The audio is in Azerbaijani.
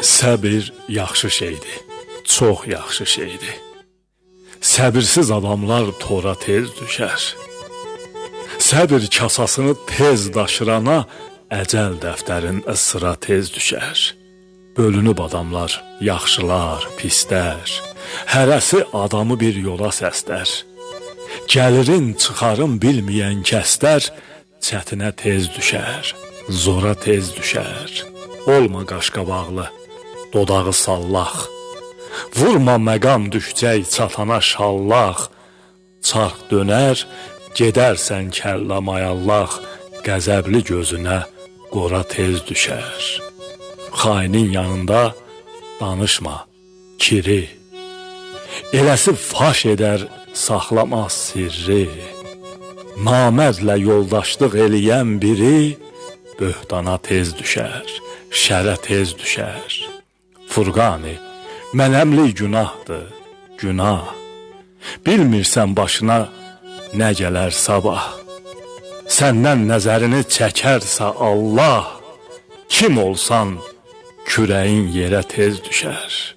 Səbir yaxşı şeydir, çox yaxşı şeydir. Səbirsiz adamlar tora tez düşər. Səbir kasasını tez daşırana, əcəl dəftərin sıra tez düşər. Bölünüb adamlar, yaxşılar, pislər, hərəsi adamı bir yola səslər. Gəlirin, çıxarın bilməyən kəslər, çətinə tez düşər, zora tez düşər. Olma qaşqabaqlı, dodağı sallaq, vurma məqam düşcək çatana şallaq. Çarx dönər, gedərsən kəllə mayallaq, qəzəbli gözünə qora tez düşər. Xainin yanında danışma, kiri, eləsi faş edər, saxlamaz sirri. Namərdlə yoldaşlıq eləyən biri, böhtana tez düşər, şərə tez düşər. Furqani, mənəmlik günahdır, günah. Bilmirsən başına nə gələr sabah. Səndən nəzərini çəkərsə Allah, kim olsan kürəyin yerə tez düşər.